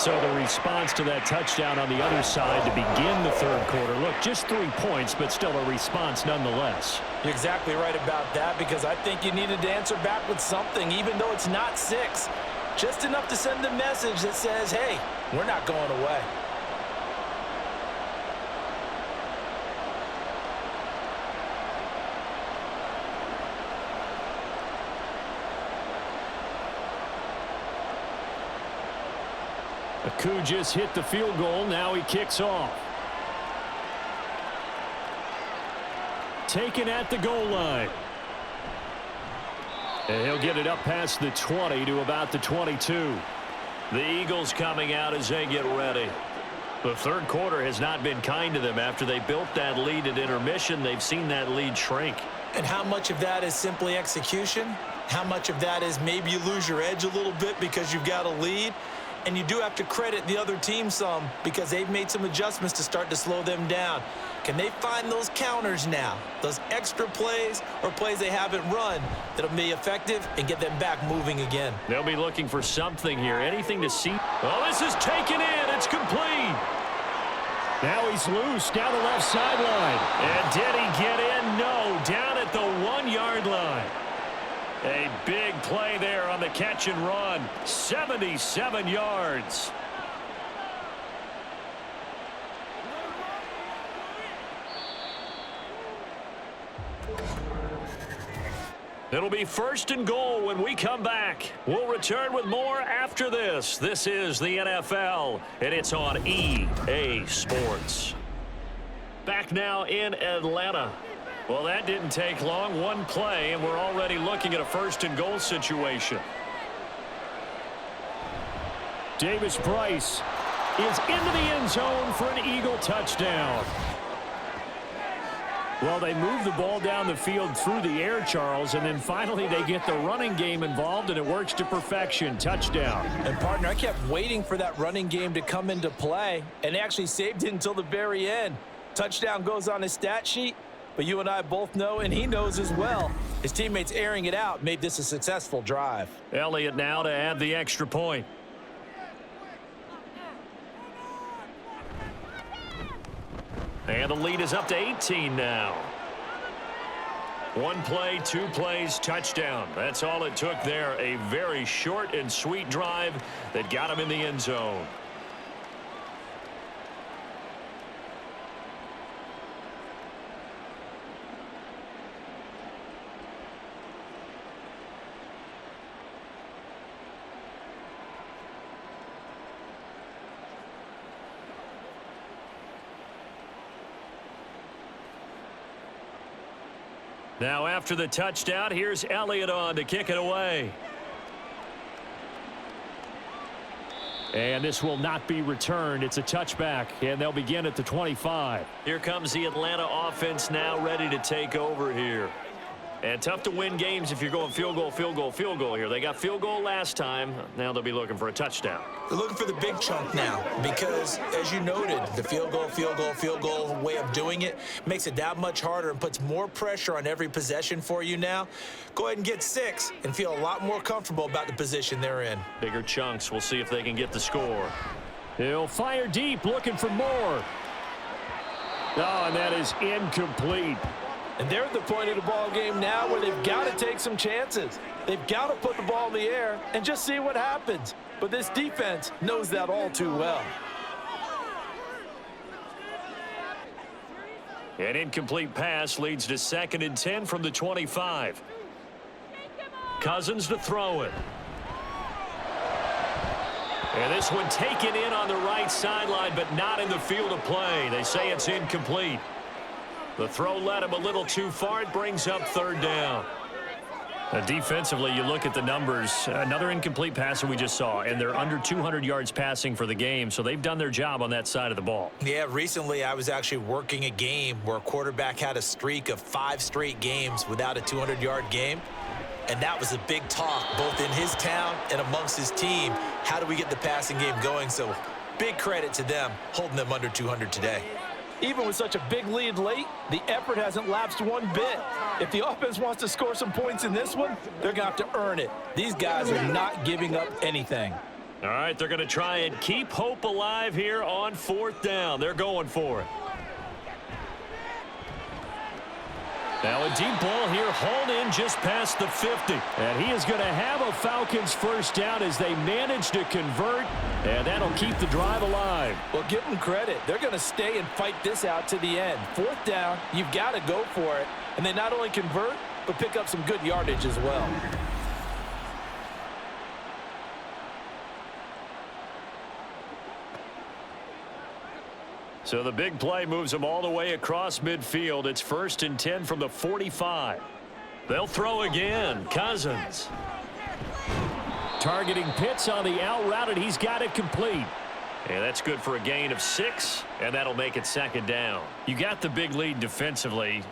So the response to that touchdown on the other side to begin the 3rd quarter. Look, just 3 points, but still a response nonetheless. You're exactly right about that, because I think you needed to answer back with something, even though it's not 6. Just enough to send a message that says, hey, we're not going away. Aku just hit the field goal. Now he kicks off. Taken at the goal line. And he'll get it up past the 20 to about the 22. The Eagles coming out as they get ready. The third quarter has not been kind to them. After they built that lead at intermission, they've seen that lead shrink. And how much of that is simply execution? How much of that is maybe you lose your edge a little bit because you've got a lead? And you do have to credit the other team some because they've made some adjustments to start to slow them down. Can they find those counters now, those extra plays or plays they haven't run that'll be effective and get them back moving again? They'll be looking for something here, anything to see. Oh, this is taken in. It's complete. Now he's loose down the left sideline. And did he get in? No, down at the 1-yard line. A big play there on the catch and run. 77 yards. It'll be 1st and goal when we come back. We'll return with more after this. This is the NFL, and it's on EA Sports. Back now in Atlanta. Well, that didn't take long. One play, and we're already looking at a 1st and goal situation. Davis Price is into the end zone for an Eagle touchdown. Well, they move the ball down the field through the air, Charles, and then finally they get the running game involved, and it works to perfection. Touchdown. And, partner, I kept waiting for that running game to come into play, and actually saved it until the very end. Touchdown goes on his stat sheet, but you and I both know, and he knows as well, his teammates airing it out made this a successful drive. Elliott now to add the extra point. And the lead is up to 18 now. One play, 2 plays, touchdown. That's all it took there. A very short and sweet drive that got him in the end zone. Now after the touchdown, here's Elliott on to kick it away. And this will not be returned. It's a touchback, and they'll begin at the 25. Here comes the Atlanta offense now ready to take over here. And tough to win games if you're going field goal, field goal, field goal here. They got field goal last time. Now they'll be looking for a touchdown. They're looking for the big chunk now because, as you noted, the field goal way of doing it makes it that much harder and puts more pressure on every possession for you now. Go ahead and get 6 and feel a lot more comfortable about the position they're in. Bigger chunks. We'll see if they can get the score. He'll fire deep, looking for more. Oh, and that is incomplete. And they're at the point of the ball game now where they've got to take some chances. They've got to put the ball in the air and just see what happens. But this defense knows that all too well. An incomplete pass leads to 2nd and 10 from the 25. Cousins to throw it. And this one taken in on the right sideline, but not in the field of play. They say it's incomplete. The throw led him a little too far. It brings up 3rd down. Defensively, you look at the numbers. Another incomplete passer we just saw, and they're under 200 yards passing for the game, so they've done their job on that side of the ball. Yeah, recently I was actually working a game where a quarterback had a streak of 5 straight games without a 200-yard game, and that was a big talk both in his town and amongst his team. How do we get the passing game going? So big credit to them holding them under 200 today. Even with such a big lead late, the effort hasn't lapsed one bit. If the offense wants to score some points in this one, they're going to have to earn it. These guys are not giving up anything. All right, they're going to try and keep hope alive here on 4th down. They're going for it. Now a deep ball here, hauled in just past the 50. And he is going to have a Falcons 1st down as they manage to convert, and that'll keep the drive alive. Well, give them credit. They're going to stay and fight this out to the end. 4th down, you've got to go for it. And they not only convert, but pick up some good yardage as well. So the big play moves them all the way across midfield. It's 1st and 10 from the 45. They'll throw again. Cousins. Targeting Pitts on the out route, and he's got it complete. And that's good for a gain of 6, and that'll make it 2nd down. You got the big lead defensively,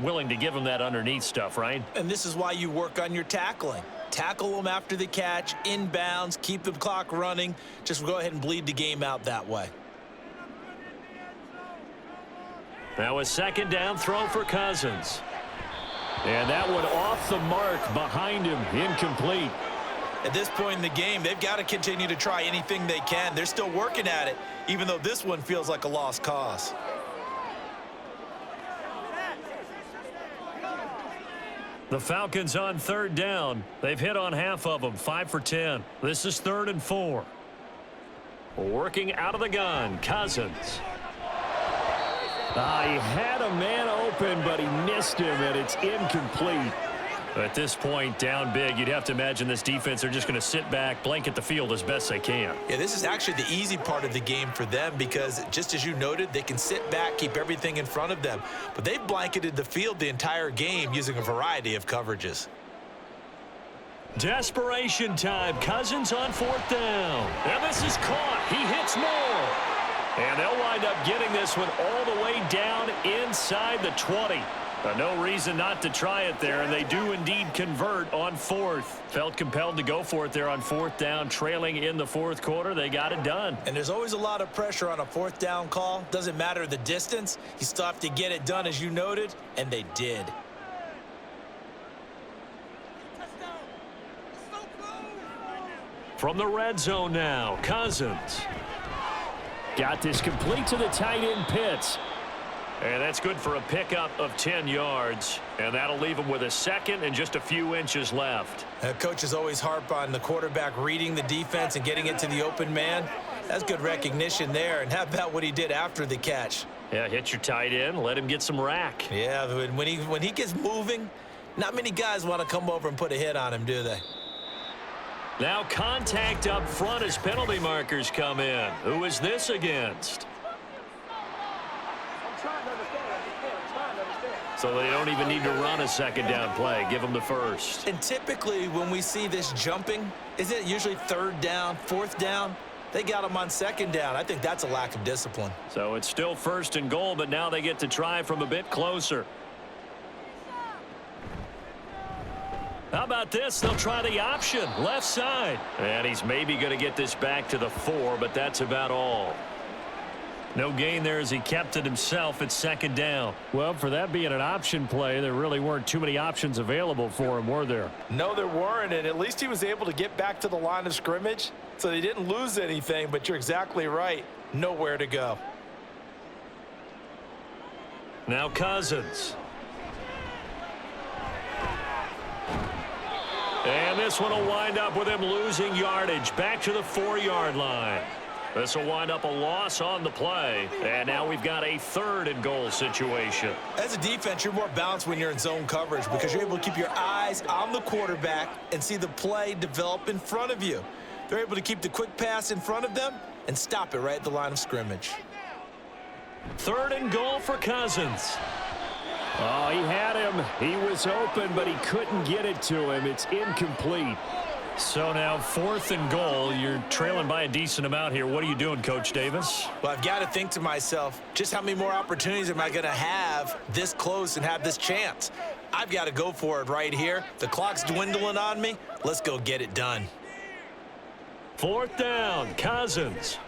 willing to give them that underneath stuff, right? And this is why you work on your tackling. Tackle them after the catch, inbounds, keep the clock running. Just go ahead and bleed the game out that way. Now a 2nd down throw for Cousins. And that one off the mark behind him, incomplete. At this point in the game, they've got to continue to try anything they can. They're still working at it, even though this one feels like a lost cause. The Falcons on 3rd down. They've hit on half of them, 5 for 10. This is 3rd and 4. Working out of the gun, Cousins. He had a man open, but he missed him, and it's incomplete. At this point, down big, you'd have to imagine this defense, they're just going to sit back, blanket the field as best they can. Yeah, this is actually the easy part of the game for them because, just as you noted, they can sit back, keep everything in front of them. But they've blanketed the field the entire game using a variety of coverages. Desperation time. Cousins on 4th down. And this is caught. He hits more. And they'll wind up getting this one all the way down inside the 20. No reason not to try it there, and they do indeed convert on 4th. Felt compelled to go for it there on 4th down, trailing in the 4th quarter. They got it done. And there's always a lot of pressure on a 4th down call. Doesn't matter the distance. You still have to get it done, as you noted, and they did. From the red zone now, Cousins. Got this complete to the tight end Pitts. And that's good for a pickup of 10 yards. And that'll leave him with a 2nd and just a few inches left. Coaches always harp on the quarterback reading the defense and getting it to the open man. That's good recognition there. And how about what he did after the catch? Yeah, hit your tight end, let him get some rack. Yeah, when he gets moving, not many guys want to come over and put a hit on him, do they? Now contact up front as penalty markers come in. Who is this against? So they don't even need to run a 2nd down play. Give them the 1st. And typically when we see this jumping, isn't it usually 3rd down, 4th down? They got them on 2nd down. I think that's a lack of discipline. So it's still 1st and goal, but now they get to try from a bit closer. How about this? They'll try the option, left side. And he's maybe going to get this back to the 4, but that's about all. No gain there as he kept it himself at 2nd down. Well, for that being an option play, there really weren't too many options available for him, were there? No, there weren't, and at least he was able to get back to the line of scrimmage, so they didn't lose anything, but you're exactly right. Nowhere to go. Now Cousins. And this one will wind up with him losing yardage back to the 4-yard line. This will wind up a loss on the play. And now we've got a 3rd and goal situation. As a defense, you're more balanced when you're in zone coverage because you're able to keep your eyes on the quarterback and see the play develop in front of you. They're able to keep the quick pass in front of them and stop it right at the line of scrimmage. 3rd and goal for Cousins. Oh, he had him. He was open, but he couldn't get it to him. It's incomplete. So now 4th and goal. You're trailing by a decent amount here. What are you doing, Coach Davis? Well, I've got to think to myself, just how many more opportunities am I going to have this close and have this chance? I've got to go for it right here. The clock's dwindling on me. Let's go get it done. 4th down, Cousins.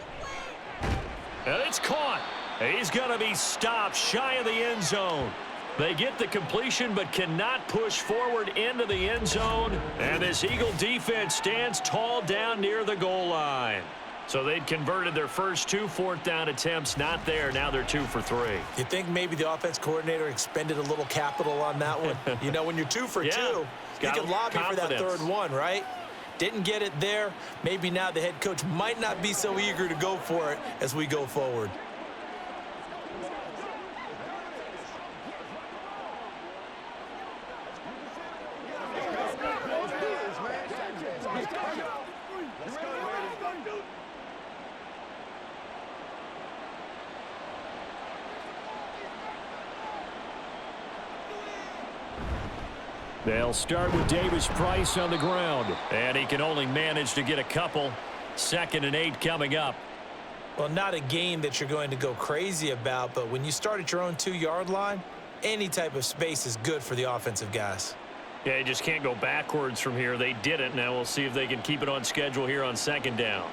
And it's caught. He's going to be stopped shy of the end zone. They get the completion but cannot push forward into the end zone. And this Eagle defense stands tall down near the goal line. So they'd converted their first 2 4th down attempts. Not there. Now they're 2 for 3. You think maybe the offense coordinator expended a little capital on that one? You know, when you're 2 for 2, you can lobby for that 3rd one, right? Didn't get it there. Maybe now the head coach might not be so eager to go for it as we go forward. They'll start with Davis Price on the ground. And he can only manage to get a couple. 2nd and 8 coming up. Well, not a game that you're going to go crazy about, but when you start at your own 2-yard line, any type of space is good for the offensive guys. Yeah, you just can't go backwards from here. They didn't. Now we'll see if they can keep it on schedule here on 2nd down.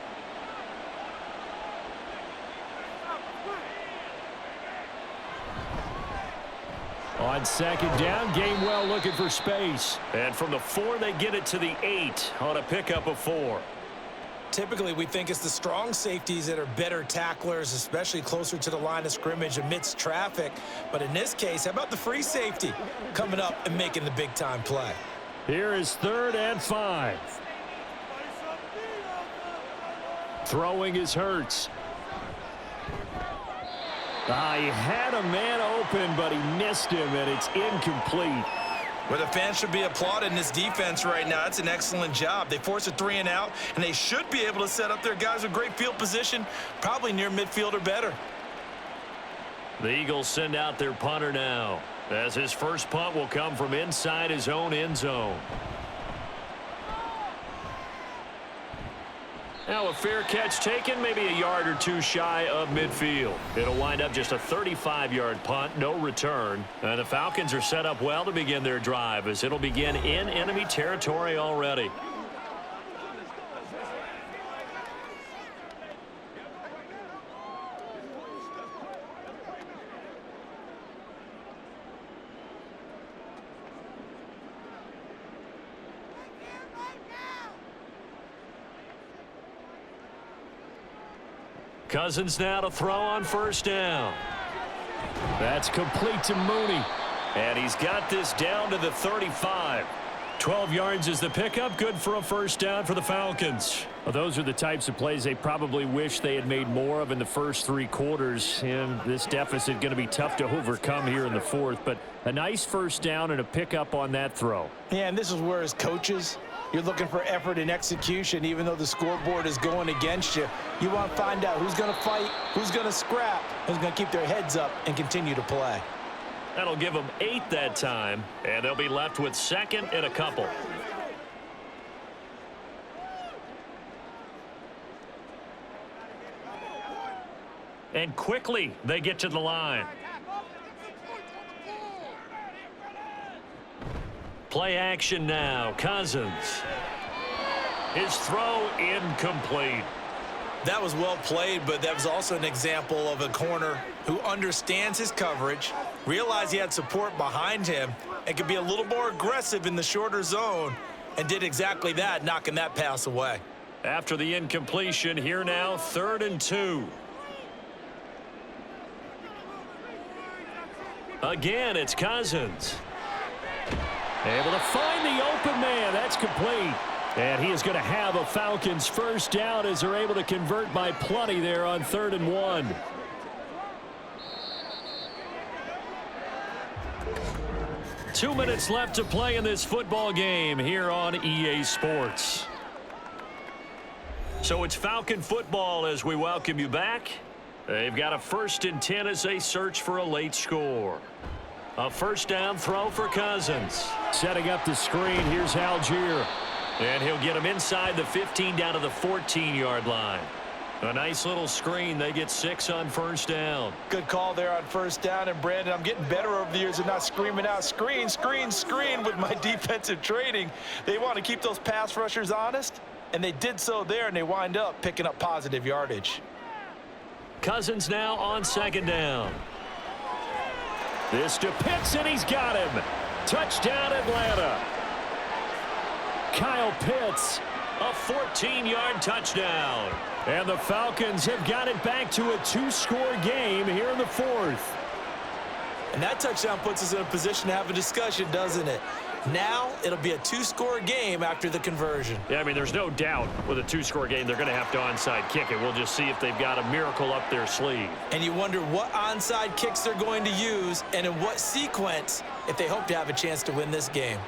On 2nd down, Gainwell looking for space. And from the 4, they get it to the 8 on a pickup of 4. Typically, we think it's the strong safeties that are better tacklers, especially closer to the line of scrimmage amidst traffic. But in this case, how about the free safety coming up and making the big-time play? Here is 3rd and 5. Throwing is Hurts. He had a man open, but he missed him, and it's incomplete. Well, the fans should be applauding this defense right now. It's an excellent job. They force a 3 and out, and they should be able to set up their guys with great field position, probably near midfield or better. The Eagles send out their punter now, as his first punt will come from inside his own end zone. Now a fair catch taken, maybe a yard or 2 shy of midfield. It'll wind up just a 35-yard punt, no return. And the Falcons are set up well to begin their drive, as it'll begin in enemy territory already. Cousins now to throw on 1st down. That's complete to Mooney. And he's got this down to the 35. 12 yards is the pickup. Good for a 1st down for the Falcons. Well, those are the types of plays they probably wish they had made more of in the first 3 quarters. And this deficit going to be tough to overcome here in the 4th. But a nice 1st down and a pickup on that throw. Yeah, and this is where as coaches, you're looking for effort and execution, even though the scoreboard is going against you. You want to find out who's going to fight, who's going to scrap, who's going to keep their heads up and continue to play. That'll give them 8 that time, and they'll be left with 2nd and a couple. And quickly, they get to the line. Play action now. Cousins. His throw incomplete. That was well played, but that was also an example of a corner who understands his coverage, realized he had support behind him, and could be a little more aggressive in the shorter zone, and did exactly that, knocking that pass away. After the incompletion, here now, 3rd and 2. Again, it's Cousins. Able to find the open man. That's complete. And he is going to have a Falcons 1st down as they're able to convert by plenty there on 3rd and 1. Two minutes left to play in this football game here on EA Sports. So it's Falcon football as we welcome you back. They've got a 1st and 10 as they search for a late score. A 1st down throw for Cousins. Setting up the screen. Here's Algier. And he'll get him inside the 15 down to the 14-yard line. A nice little screen. They get 6 on 1st down. Good call there on 1st down. And, Brandon, I'm getting better over the years of not screaming out, screen, screen, screen with my defensive training. They want to keep those pass rushers honest, and they did so there, and they wind up picking up positive yardage. Cousins now on 2nd down. This to Pitts, and he's got him. Touchdown, Atlanta. Kyle Pitts, a 14-yard touchdown. And the Falcons have got it back to a 2-score game here in the 4th. And that touchdown puts us in a position to have a discussion, doesn't it? Now it'll be a 2-score game after the conversion. Yeah, I mean, there's no doubt with a 2-score game they're going to have to onside kick it. We'll just see if they've got a miracle up their sleeve. And you wonder what onside kicks they're going to use and in what sequence if they hope to have a chance to win this game.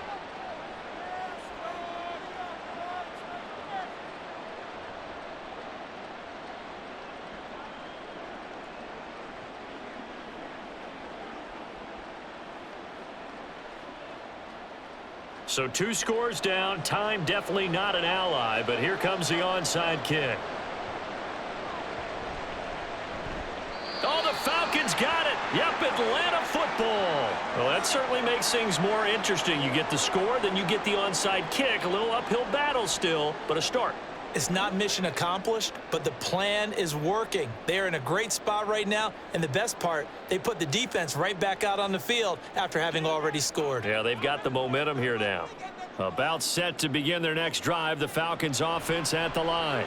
So 2 scores down. Time definitely not an ally, but here comes the onside kick. Oh, the Falcons got it. Yep, Atlanta football. Well, that certainly makes things more interesting. You get the score, then you get the onside kick. A little uphill battle still, but a start. It's not mission accomplished, but the plan is working. They're in a great spot right now, and the best part, they put the defense right back out on the field after having already scored. Yeah, they've got the momentum here now. About set to begin their next drive, the Falcons offense at the line.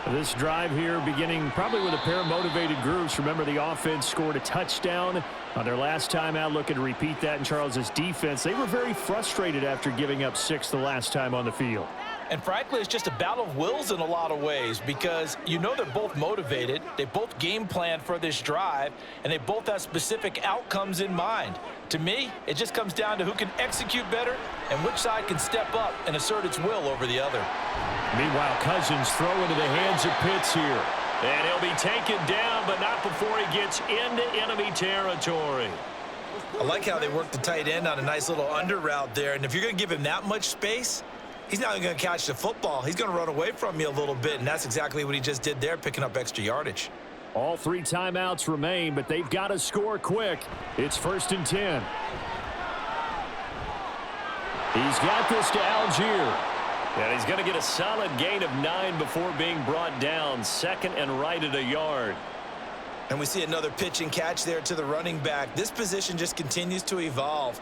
This drive here beginning probably with a pair of motivated groups. Remember, the offense scored a touchdown on their last time out, looking to repeat that in Charles's defense. They were very frustrated after giving up 6 the last time on the field. And frankly, it's just a battle of wills in a lot of ways because you know they're both motivated, they both game plan for this drive, and they both have specific outcomes in mind. To me, it just comes down to who can execute better and which side can step up and assert its will over the other. Meanwhile, Cousins throw into the hands of Pitts here. And he'll be taken down, but not before he gets into enemy territory. I like how they work the tight end on a nice little under route there, and if you're going to give him that much space, he's not going to catch the football. He's going to run away from you a little bit, and that's exactly what he just did there, picking up extra yardage. All 3 timeouts remain, but they've got to score quick. It's 1st and 10. He's got this to Algier. And he's going to get a solid gain of 9 before being brought down. 2nd and right at a yard. And we see another pitch and catch there to the running back. This position just continues to evolve.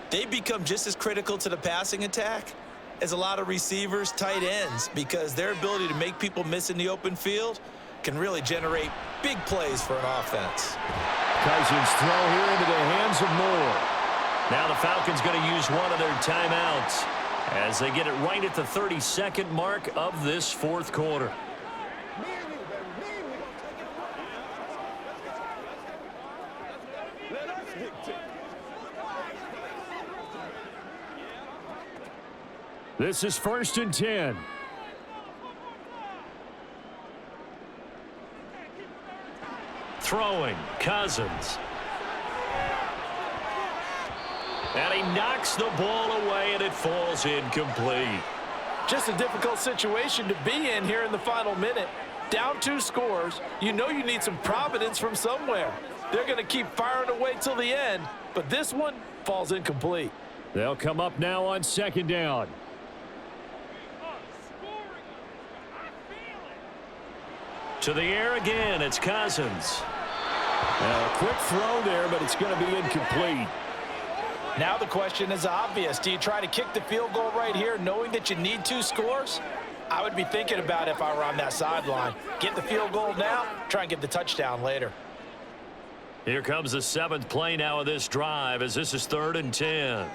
They become just as critical to the passing attack as a lot of receivers, tight ends, because their ability to make people miss in the open field can really generate big plays for an offense. Cousins throw here into the hands of Moore. Now the Falcons going to use one of their timeouts as they get it right at the 32nd mark of this 4th quarter. This is 1st and 10. Throwing, Cousins. And he knocks the ball away, and it falls incomplete. Just a difficult situation to be in here in the final minute. Down 2 scores, you know you need some providence from somewhere. They're going to keep firing away till the end, but this one falls incomplete. They'll come up now on 2nd down. To the air again, it's Cousins. Now, a quick throw there, but it's going to be incomplete. Now the question is obvious. Do you try to kick the field goal right here knowing that you need 2 scores? I would be thinking about it if I were on that sideline. Get the field goal now, try and get the touchdown later. Here comes the 7th play now of this drive as this is 3rd and 10.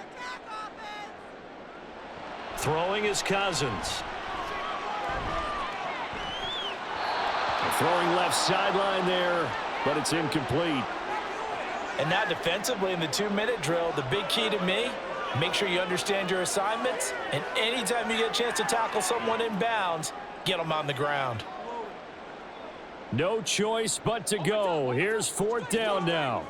Throwing is Cousins. Throwing left sideline there, but it's incomplete. And now defensively in the 2-minute drill, the big key to me, make sure you understand your assignments, and anytime you get a chance to tackle someone in bounds, get them on the ground. No choice but to go. Here's 4th down now.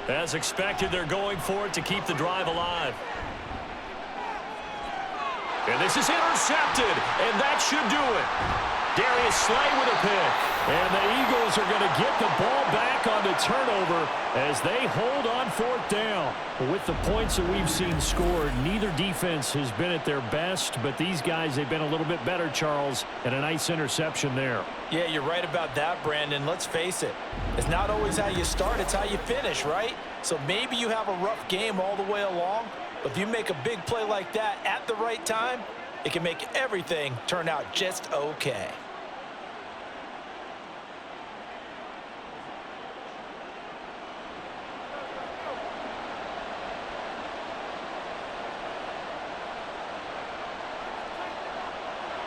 As expected, they're going for it to keep the drive alive. And this is intercepted, and that should do it. Darius Slay with a pick. And the Eagles are going to get the ball back on the turnover as they hold on 4th down. With the points that we've seen scored, neither defense has been at their best, but these guys, they've been a little bit better, Charles, and a nice interception there. Yeah, you're right about that, Brandon. Let's face it. It's not always how you start, it's how you finish, right? So maybe you have a rough game all the way along, but if you make a big play like that at the right time, it can make everything turn out just okay.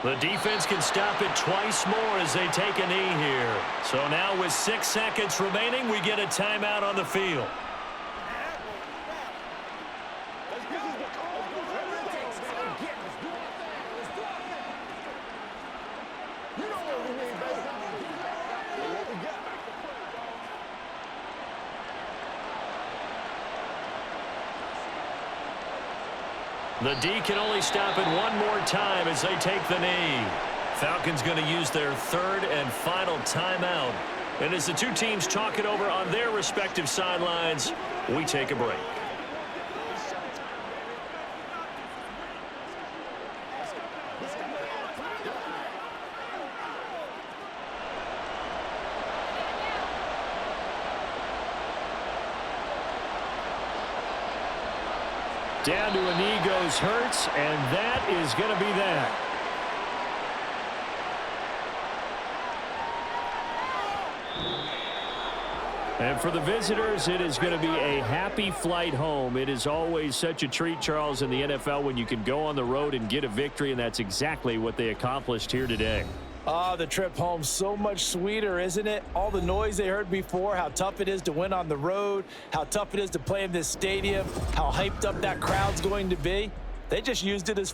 The defense can stop it twice more as they take a knee here. So now with 6 seconds remaining, we get a timeout on the field. The D can only stop it one more time as they take the knee. Falcons going to use their third and final timeout. And as the two teams talk it over on their respective sidelines, we take a break. Down to a knee goes Hurts, and that is going to be that. And for the visitors, it is going to be a happy flight home. It is always such a treat, Charles, in the NFL when you can go on the road and get a victory, and that's exactly what they accomplished here today. Oh, the trip home so much sweeter, isn't it? All the noise they heard before, how tough it is to win on the road, how tough it is to play in this stadium, how hyped up that crowd's going to be. They just used it as